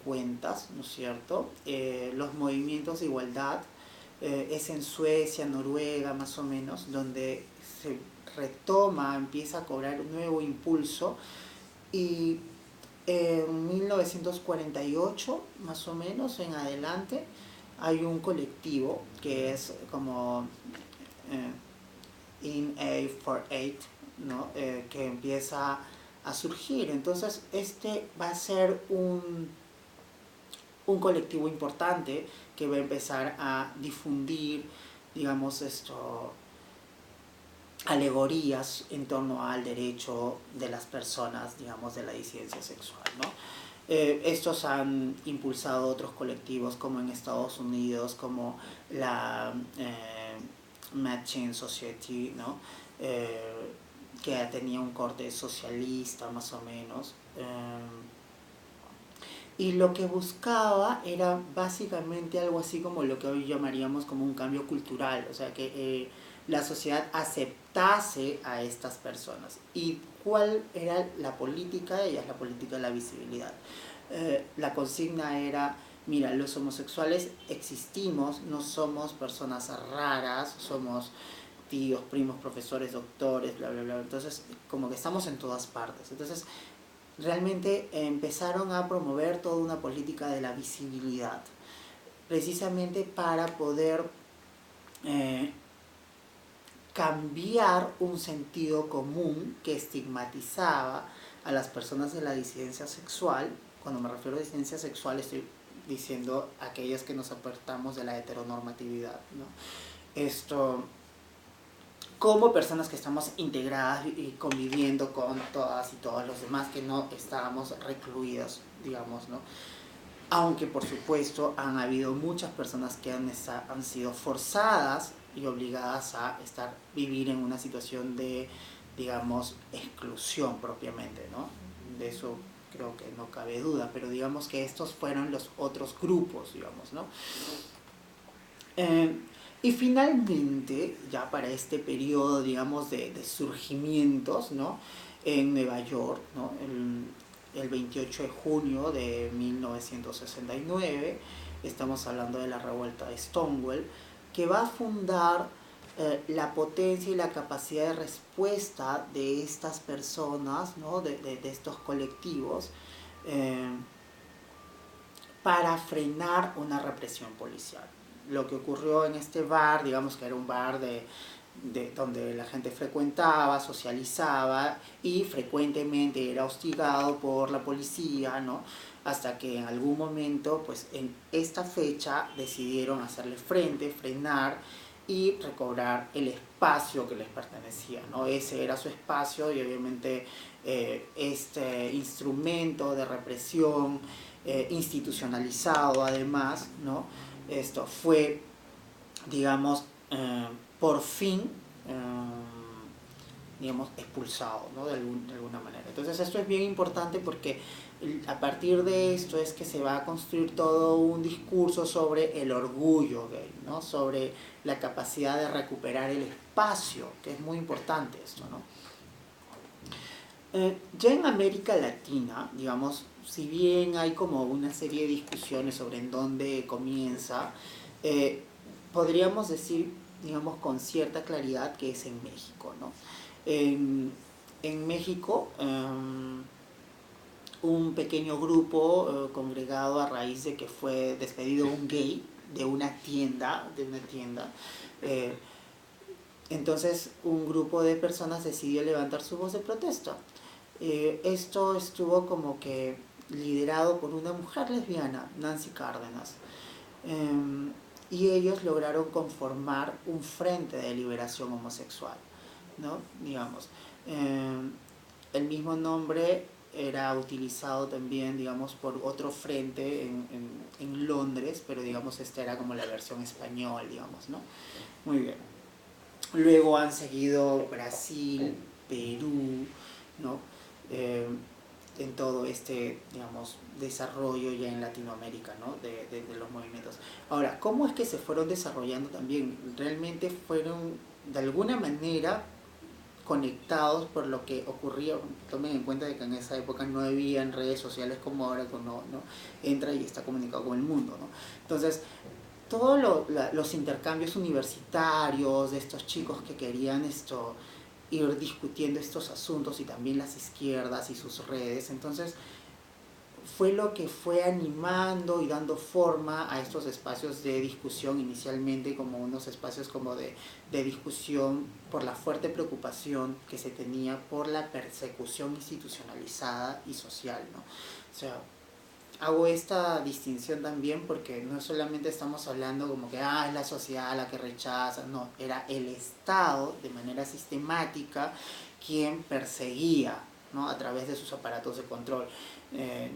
cuentas, ¿no es cierto? Los movimientos de igualdad es en Suecia, Noruega, más o menos, donde se retoma, empieza a cobrar un nuevo impulso y en 1948, más o menos, en adelante, hay un colectivo que es como In A for Eight, ¿no? Que empieza a surgir. Entonces, este va a ser un colectivo importante que va a empezar a difundir, digamos, alegorías en torno al derecho de las personas, digamos, de la disidencia sexual, ¿no? Estos han impulsado otros colectivos como en Estados Unidos, como la Matching Society, ¿no? Que tenía un corte socialista más o menos. Y lo que buscaba era básicamente algo así como lo que hoy llamaríamos como un cambio cultural, o sea, que la sociedad aceptase a estas personas. ¿Y cuál era la política de ellas? La política de la visibilidad. La consigna era, mira, los homosexuales existimos, no somos personas raras, somos tíos, primos, profesores, doctores, bla, bla, bla. Entonces, como que estamos en todas partes. Entonces, realmente empezaron a promover toda una política de la visibilidad, precisamente para poder cambiar un sentido común que estigmatizaba a las personas de la disidencia sexual. Cuando me refiero a disidencia sexual estoy diciendo aquellas que nos apartamos de la heteronormatividad, ¿no? Como personas que estamos integradas y conviviendo con todas y todos los demás, que no estábamos recluidos, digamos, ¿no? Aunque por supuesto han habido muchas personas que han sido forzadas y obligadas a vivir en una situación de, digamos, exclusión propiamente, ¿no? De eso creo que no cabe duda, pero digamos que estos fueron los otros grupos, digamos, ¿no? Y finalmente, ya para este periodo, digamos, de surgimientos, ¿no? En Nueva York, ¿no? El 28 de junio de 1969, estamos hablando de la revuelta de Stonewall, que va a fundar la potencia y la capacidad de respuesta de estas personas, ¿no? de estos colectivos, para frenar una represión policial. Lo que ocurrió en este bar, digamos que era un bar donde la gente frecuentaba, socializaba y frecuentemente era hostigado por la policía, ¿no? Hasta que en algún momento, pues en esta fecha decidieron hacerle frente, frenar y recobrar el espacio que les pertenecía, ¿no? Ese era su espacio y obviamente este instrumento de represión institucionalizado además, ¿no? Esto fue, digamos, por fin, digamos, expulsado, ¿no? de alguna manera. Entonces esto es bien importante porque a partir de esto es que se va a construir todo un discurso sobre el orgullo gay, ¿no? Sobre la capacidad de recuperar el espacio, que es muy importante esto, ¿no? Ya en América Latina, digamos, si bien hay como una serie de discusiones sobre en dónde comienza, podríamos decir, digamos, con cierta claridad que es en México, ¿no? En México, un pequeño grupo congregado a raíz de que fue despedido un gay de una tienda, entonces un grupo de personas decidió levantar su voz de protesta. Esto estuvo como que liderado por una mujer lesbiana, Nancy Cárdenas, y ellos lograron conformar un frente de liberación homosexual, ¿no? Digamos, el mismo nombre era utilizado también, digamos, por otro frente en Londres, pero digamos esta era como la versión español, digamos, ¿no? Muy bien. Luego han seguido Brasil, Perú, ¿no? En todo este, digamos, desarrollo ya en Latinoamérica, ¿no? de los movimientos. Ahora, ¿cómo es que se fueron desarrollando también? Realmente fueron, de alguna manera, conectados por lo que ocurría. Tomen en cuenta de que en esa época no había redes sociales como ahora, que uno, ¿no?, entra y está comunicado con el mundo, ¿no? Entonces, todos los intercambios universitarios de estos chicos que querían ir discutiendo estos asuntos, y también las izquierdas y sus redes, entonces fue lo que fue animando y dando forma a estos espacios de discusión, inicialmente como unos espacios como de discusión por la fuerte preocupación que se tenía por la persecución institucionalizada y social, ¿no? O sea, hago esta distinción también porque no solamente estamos hablando como que es la sociedad la que rechaza, no, era el Estado de manera sistemática quien perseguía, ¿no?, a través de sus aparatos de control,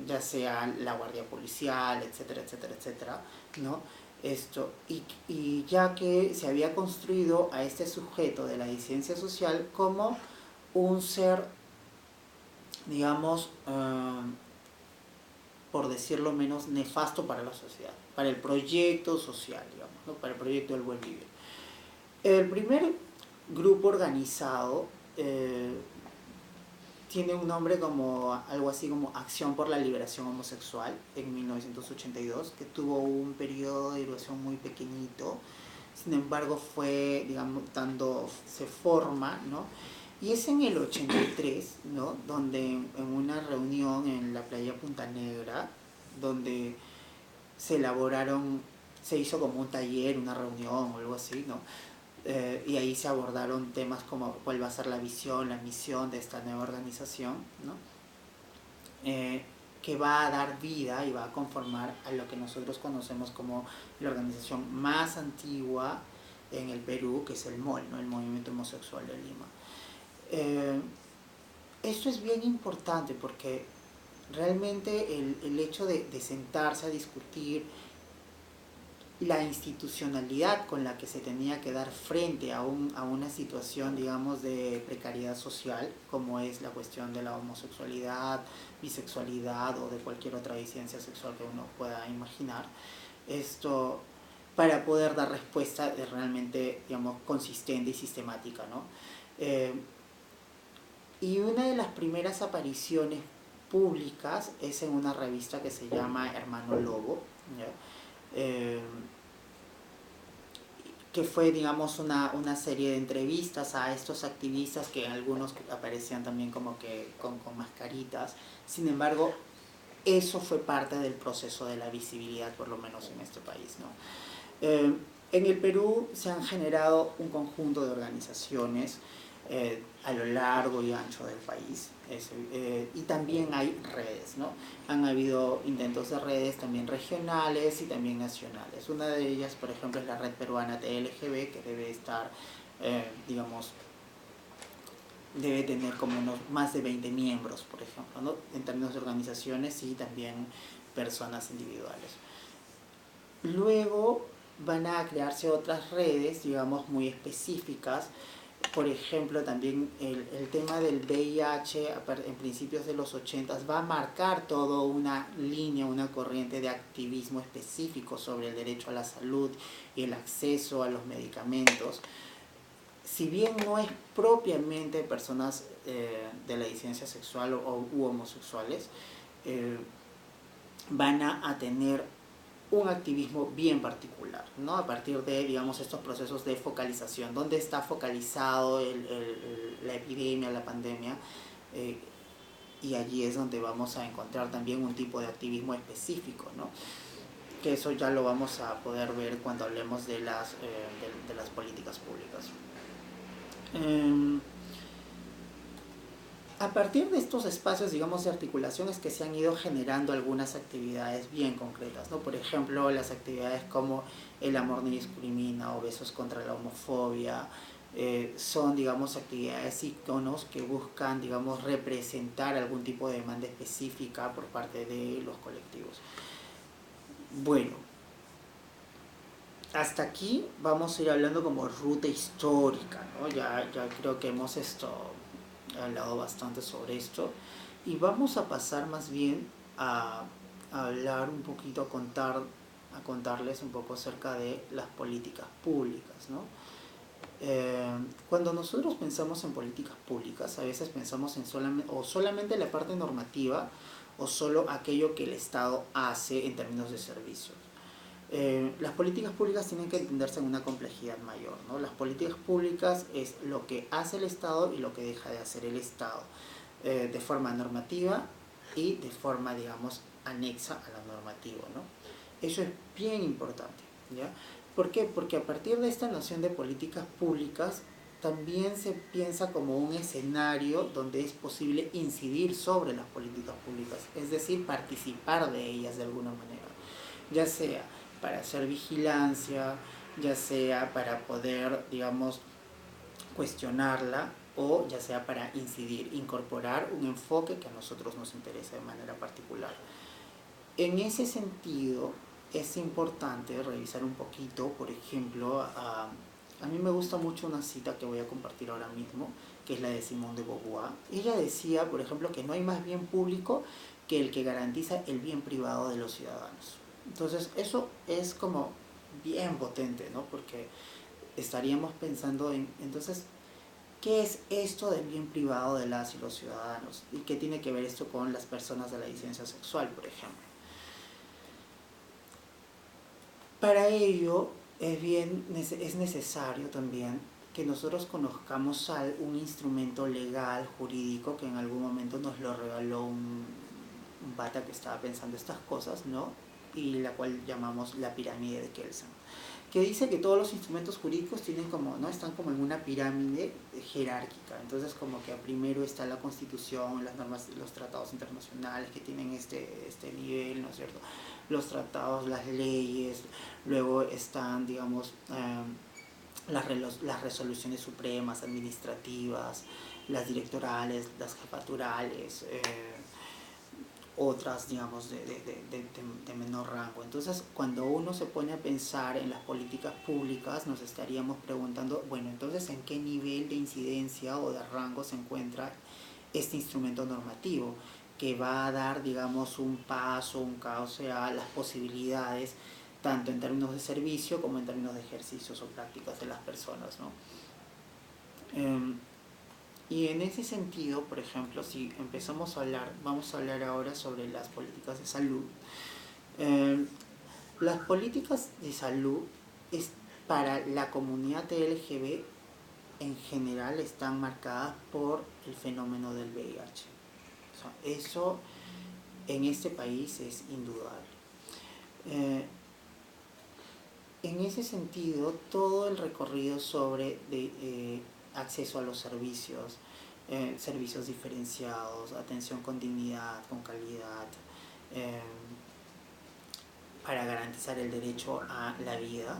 ya sea la guardia policial, etcétera, etcétera, etcétera, ¿no? Y ya que se había construido a este sujeto de la disidencia social como un ser, digamos, por decirlo menos, nefasto para la sociedad, para el proyecto social, digamos, ¿no?, para el proyecto del buen vivir. El primer grupo organizado tiene un nombre como algo así como Acción por la Liberación Homosexual, en 1982, que tuvo un periodo de duración muy pequeñito. Sin embargo, fue, digamos, se forma, ¿no? Y es en el 83, ¿no?, donde en una reunión en la playa Punta Negra, donde se hizo como un taller, una reunión o algo así, ¿no? Y ahí se abordaron temas como cuál va a ser la visión, la misión de esta nueva organización, ¿no? Que va a dar vida y va a conformar a lo que nosotros conocemos como la organización más antigua en el Perú, que es el MOL, ¿no?, el Movimiento Homosexual de Lima. Esto es bien importante porque realmente el hecho de sentarse a discutir la institucionalidad con la que se tenía que dar frente a una situación, digamos, de precariedad social, como es la cuestión de la homosexualidad, bisexualidad o de cualquier otra disidencia sexual que uno pueda imaginar, para poder dar respuesta realmente, digamos, consistente y sistemática, ¿no? Y una de las primeras apariciones públicas es en una revista que se llama Hermano Lobo, ¿ya? Que fue, digamos, una serie de entrevistas a estos activistas, que algunos aparecían también como que con mascaritas. Sin embargo, eso fue parte del proceso de la visibilidad, por lo menos en este país, ¿no? En el Perú se han generado un conjunto de organizaciones a lo largo y ancho del país, y también hay redes, ¿no? Han habido intentos de redes también regionales y también nacionales. Una de ellas, por ejemplo, es la Red Peruana TLGB, que debe estar, digamos, debe tener como más de 20 miembros, por ejemplo, ¿no?, en términos de organizaciones y también personas individuales. Luego van a crearse otras redes, digamos, muy específicas. Por ejemplo, también el tema del VIH en principios de los 80 va a marcar toda una línea, una corriente de activismo específico sobre el derecho a la salud y el acceso a los medicamentos. Si bien no es propiamente personas de la disidencia sexual u homosexuales, van a tener un activismo bien particular, ¿no?, a partir de, digamos, estos procesos de focalización, donde está focalizado la epidemia, la pandemia, y allí es donde vamos a encontrar también un tipo de activismo específico, ¿no?, que eso ya lo vamos a poder ver cuando hablemos de las políticas públicas. A partir de estos espacios, digamos, de articulación, es que se han ido generando algunas actividades bien concretas, ¿no? Por ejemplo, las actividades como El amor no discrimina o Besos contra la homofobia, son, digamos, actividades íconos que buscan, digamos, representar algún tipo de demanda específica por parte de los colectivos. Bueno, hasta aquí vamos a ir hablando como ruta histórica, ¿no? Ya creo que hemos hablado bastante sobre esto, y vamos a pasar más bien a hablar un poquito, a contarles un poco acerca de las políticas públicas, ¿no? Cuando nosotros pensamos en políticas públicas, a veces pensamos en solamente la parte normativa o solo aquello que el Estado hace en términos de servicios. Las políticas públicas tienen que entenderse en una complejidad mayor, ¿no? Las políticas públicas es lo que hace el Estado y lo que deja de hacer el Estado, de forma normativa y de forma, digamos, anexa a la normativa, ¿no? Eso es bien importante, ¿ya? ¿Por qué? Porque a partir de esta noción de políticas públicas también se piensa como un escenario donde es posible incidir sobre las políticas públicas, es decir, participar de ellas de alguna manera, ya sea para hacer vigilancia, ya sea para poder, digamos, cuestionarla o ya sea para incidir, incorporar un enfoque que a nosotros nos interesa de manera particular. En ese sentido, es importante revisar un poquito, por ejemplo, a mí me gusta mucho una cita que voy a compartir ahora mismo, que es la de Simone de Beauvoir. Ella decía, por ejemplo, que no hay más bien público que el que garantiza el bien privado de los ciudadanos. Entonces, eso es como bien potente, ¿no? Porque estaríamos pensando en, entonces, ¿qué es esto del bien privado de las y los ciudadanos? ¿Y qué tiene que ver esto con las personas de la disidencia sexual, por ejemplo? Para ello es necesario también que nosotros conozcamos un instrumento legal, jurídico, que en algún momento nos lo regaló un pata que estaba pensando estas cosas, ¿no? Y la cual llamamos la pirámide de Kelsen, que dice que todos los instrumentos jurídicos tienen como, ¿no? Están como en una pirámide jerárquica. Entonces como que primero está la Constitución, las normas, los tratados internacionales que tienen este nivel, ¿no es cierto? Los tratados, las leyes, luego están, digamos, las resoluciones supremas, administrativas, las directorales, las jefaturales, otras, digamos, de menor rango. Entonces, cuando uno se pone a pensar en las políticas públicas, nos estaríamos preguntando, bueno, entonces, ¿en qué nivel de incidencia o de rango se encuentra este instrumento normativo que va a dar, digamos, un paso, un cauce a las posibilidades, tanto en términos de servicio como en términos de ejercicios o prácticas de las personas, ¿no? Y en ese sentido, por ejemplo, si empezamos a hablar, vamos a hablar ahora sobre las políticas de salud. Las políticas de salud para la comunidad LGB en general están marcadas por el fenómeno del VIH. O sea, eso en este país es indudable. En ese sentido, todo el recorrido sobre acceso a los servicios, servicios diferenciados, atención con dignidad, con calidad, eh, para garantizar el derecho a la vida,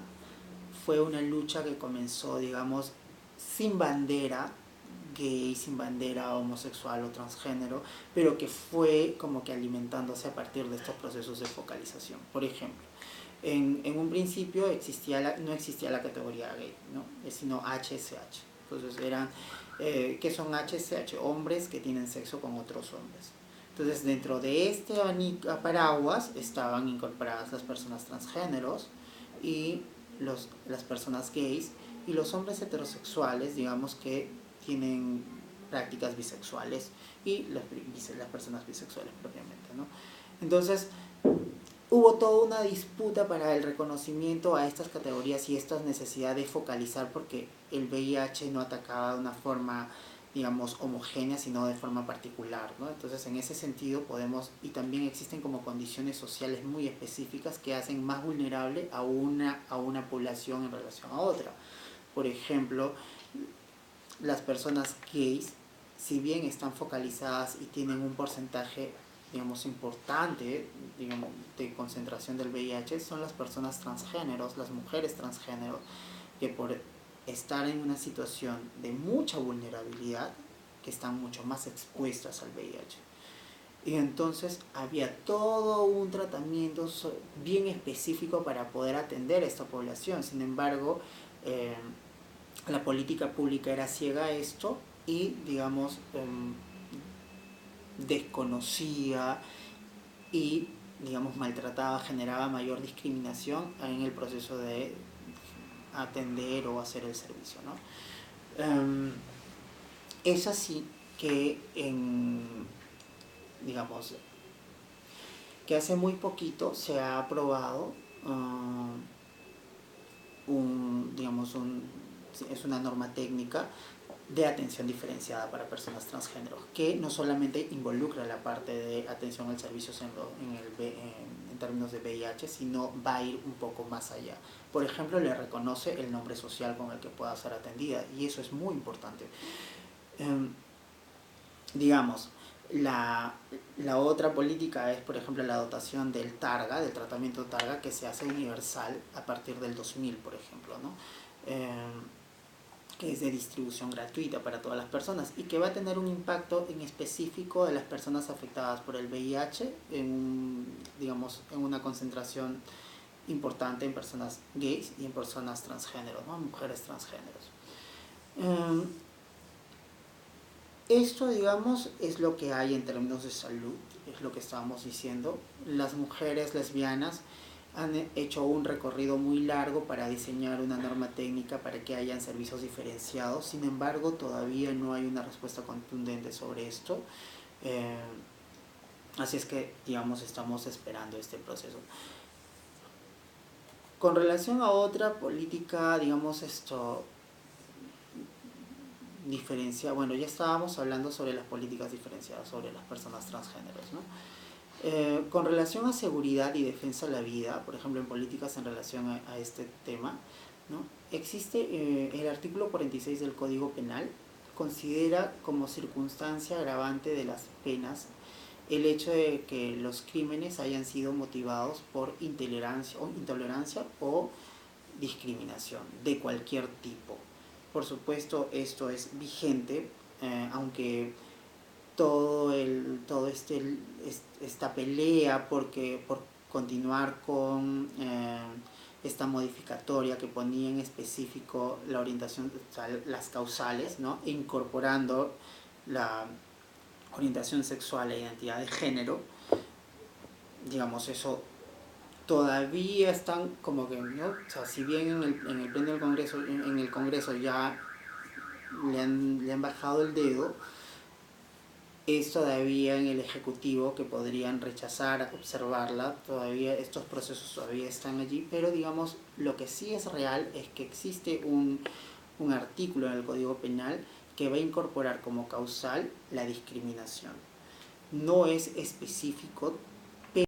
fue una lucha que comenzó, digamos, sin bandera gay, sin bandera homosexual o transgénero, pero que fue como que alimentándose a partir de estos procesos de focalización. Por ejemplo, en un principio no existía la categoría gay, ¿no? Sino HSH. Entonces eran, ¿qué son HSH? Hombres que tienen sexo con otros hombres. Entonces dentro de este paraguas estaban incorporadas las personas transgéneros y las personas gays y los hombres heterosexuales, digamos, que tienen prácticas bisexuales y las personas bisexuales propiamente, ¿no? Entonces hubo toda una disputa para el reconocimiento a estas categorías y esta necesidad de focalizar porque el VIH no atacaba de una forma, digamos, homogénea, sino de forma particular, ¿no? Entonces, en ese sentido podemos, y también existen como condiciones sociales muy específicas que hacen más vulnerable a una población en relación a otra. Por ejemplo, las personas gays, si bien están focalizadas y tienen un porcentaje, digamos, importante, digamos, de concentración del VIH, son las personas transgéneros, las mujeres transgéneros, que por estar en una situación de mucha vulnerabilidad, que están mucho más expuestas al VIH. Y entonces había todo un tratamiento bien específico para poder atender a esta población. Sin embargo, la política pública era ciega a esto y, digamos, desconocía y, digamos, maltrataba, generaba mayor discriminación en el proceso de atender o hacer el servicio, ¿no? Es así que digamos, que hace muy poquito se ha aprobado es una norma técnica de atención diferenciada para personas transgénero, que no solamente involucra la parte de atención al servicio en términos de VIH, sino va a ir un poco más allá. Por ejemplo, le reconoce el nombre social con el que pueda ser atendida, y eso es muy importante. Digamos, la otra política es, por ejemplo, la dotación del TARGA, del tratamiento TARGA, que se hace universal a partir del 2000, por ejemplo, ¿no? Que es de distribución gratuita para todas las personas y que va a tener un impacto en específico de las personas afectadas por el VIH digamos, en una concentración importante en personas gays y en personas transgénero, ¿no? Mujeres transgéneros. Esto, digamos, es lo que hay en términos de salud, es lo que estábamos diciendo. Las mujeres lesbianas han hecho un recorrido muy largo para diseñar una norma técnica para que hayan servicios diferenciados. Sin embargo, todavía no hay una respuesta contundente sobre esto. Así es que, digamos, estamos esperando este proceso. Con relación a otra política, digamos, bueno, ya estábamos hablando sobre las políticas diferenciadas sobre las personas transgéneros, ¿no? Con relación a seguridad y defensa de la vida, por ejemplo, en políticas en relación a este tema, ¿no? Existe el artículo 46 del Código Penal, considera como circunstancia agravante de las penas el hecho de que los crímenes hayan sido motivados por intolerancia o discriminación de cualquier tipo. Por supuesto, esto es vigente, aunque esta pelea por continuar con esta modificatoria que ponía en específico la orientación, o sea, las causales, ¿no? Incorporando la orientación sexual e identidad de género, digamos, eso todavía están como que, ¿no? O sea, si bien en el pleno del Congreso, en el Congreso ya le han bajado el dedo, es todavía en el Ejecutivo que podrían rechazar, observarla, todavía estos procesos todavía están allí, pero digamos, lo que sí es real es que existe un artículo en el Código Penal que va a incorporar como causal la discriminación. No es específico